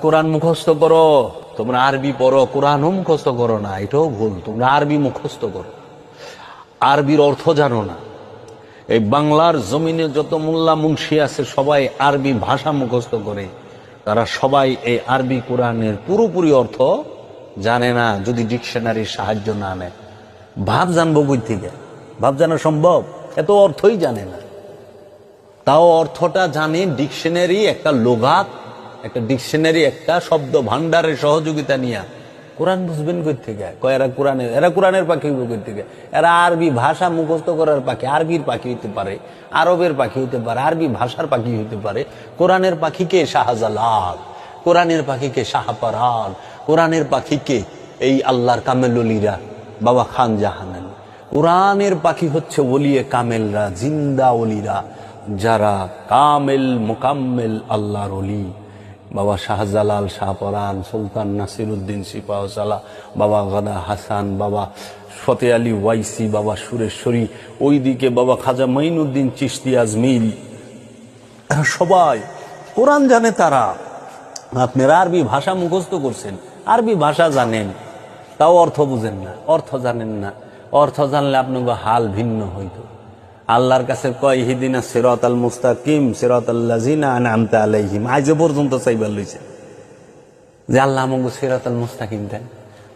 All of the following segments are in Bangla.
কোরআন মুখস্থ করো, তোমরা আরবি পড়ো, কোরআনও মুখস্থ করো না, এটাও ভুল। তোমরা আরবি মুখস্থ করো, আরবির অর্থ জানো না। এই বাংলার জমিনে যত মোল্লা মুন্সি আছে সবাই আরবি ভাষা মুখস্থ করে, তারা সবাই এই আরবি কোরআনের পুরোপুরি অর্থ জানে না যদি ডিকশনারির সাহায্য না নেয়। ভাব জানবো কই থেকে? ভাব জানা সম্ভব? এত অর্থই জানে না, তাও অর্থটা জানে ডিকশনারি, একটা লোগাত, একটা ডিকশনারি, একটা শব্দ ভান্ডারের সহযোগিতা নিয়ে। কোরআন বুঝবেন কই থেকে? এরা কোরআনের পাখি হইব কই থেকে? এরা আরবি ভাষা মুখস্থ করার পাখি। আরবির পাখি হইতে পারে, আরবের পাখি হইতে পারে, আরবি ভাষার পাখি হইতে পারে। কোরআনের পাখিকে শাহজালাল, কোরআনের পাখিকে শাহপারান, কোরআনের পাখিকে এই আল্লাহর কামেলুলিরা, বাবা খান জাহানান। কোরআনের পাখি হচ্ছে ওলিয়ে কামেলরা, জিন্দা ওলিরা, যারা কামেল মোকাম্মেল আল্লাহর ওলি। বাবা শাহজালাল, শাহপরান, সুলতান নাসিরউদ্দিন সিপাহসালা, বাবা গাদা হাসান, বাবা ফতে আলী ওয়াইসি, বাবা সুরেশ্বরী, ওইদিকে বাবা খাজা মাইনুদ্দিন চিশতি আজমিরি, সবাই কোরআন জানে তারা। আপনারা আরবি ভাষা মুখস্থ করছেন, আরবি ভাষা জানেন, তাও অর্থ বুঝেন না, অর্থ জানেন না। অর্থ জানলে আপনাকে হাল ভিন্ন হইতো। আল্লাহর কাছে কয় ইহদিনা সিরাতাল মুস্তাকিম সিরাতাল্লাযিনা আনআমতা আলাইহিম, আজ পর্যন্ত চাইবার লইছে যে আল্লাহ আমাকে সিরাতাল মুস্তাকিম দেন,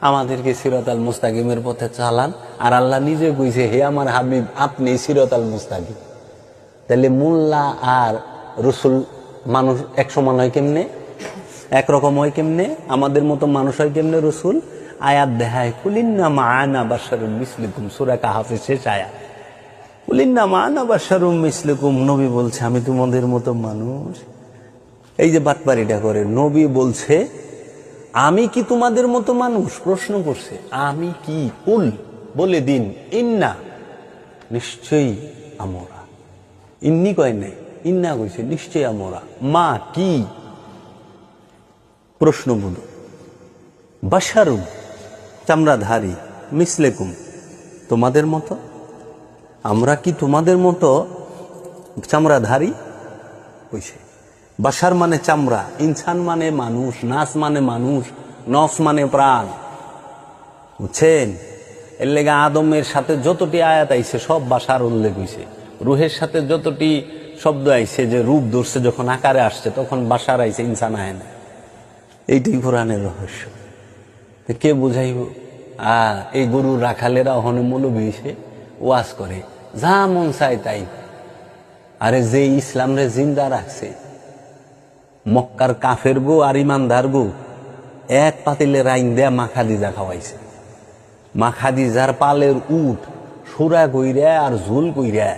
আমাদেরকে সিরাতাল মুস্তাকিমের পথে চালান। আর আল্লাহ নিজে কইছে, হে আমার হাবিব আপনি সিরাতাল মুস্তাকিম। তাহলে মোল্লা আর রসুল মানুষ এক সমান হয় কেমনে? একরকম হয় কেমনে? আমাদের মতো মানুষ হয় কেমনে রসুল? আয়াত দেখায়, কুলিন্না মাআনা বাশারুম মিসলুকুম, সূরা কাহাফের শেষ আয়াত। কুলিন্না মাআনা বাশারুম মিসলুকুম, নবী বলছে আমি তোমাদের মতো মানুষ। এই যে বাটপারিটা করে, নবী বলছে আমি কি তোমাদের মতো মানুষ? প্রশ্ন করছে আমি কি? কুল, বলে দিন, ইন্না, নিশ্চয়ই আমরা। ইন্নি কয় নাই, ইন্না কইছে, নিশ্চয়ই আমরা। মা কি? প্রশ্ন বলো। বাশারুম, চামড়াধারী, মিসলেকুম, তোমাদের মতো। আমরা কি তোমাদের মতো চামড়াধারী? কইছে বাশার মানে চামড়া, ইনসান মানে মানুষ, নাস মানে মানুষ, নফস মানে প্রাণ, বুঝছেন? এর লেগে আদমের সাথে যতটি আয়াত আইছে সব বাশার উল্লেখ হইছে। রুহের সাথে যতটি শব্দ আইছে, যে রূপ ধরছে যখন আকারে আসছে তখন বাশার আইছে, ইনসান আয় না। এইটাই কোরআনের রহস্য। কে বুঝাইব? এই গরুর রাখালেরা ওখানে মৌলবী হইছে, ওয়াজ করে, যা মন চায় তাই। আরে যে ইসলাম রে জিন্দা রাখছে, মক্কার কাফের গো আর ইমানদার গো এক পাতিলে রাইন দেয়া মাখাদিজা খাওয়াইছে। মাখাদিজার পালের উট সুরা কইরা আর ঝুল কইরা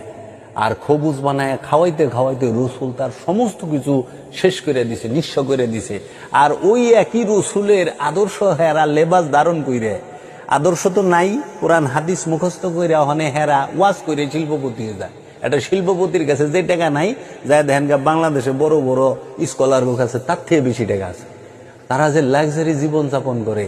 আর খবুজ বানায় খাওয়াইতে খাওয়াইতে রসুল তার সমস্ত কিছু শেষ করে দিছে, নিঃস্ব করে দিছে। আর ওই একই রসুলের আদর্শ হেরা লেবাস ধারণ কইরে, আদর্শ তো নাই, কোরআন হাদিস মুখস্থ করে ওখানে হেরা ওয়াজ করে শিল্পপতি হয়ে যায়। একটা শিল্পপতির কাছে যে টাকা নাই, যায় দেখেন বাংলাদেশে বড় বড় স্কলার কাছে তার থেকে বেশি টাকা আছে। তারা যে লাক্সারি জীবন যাপন করে।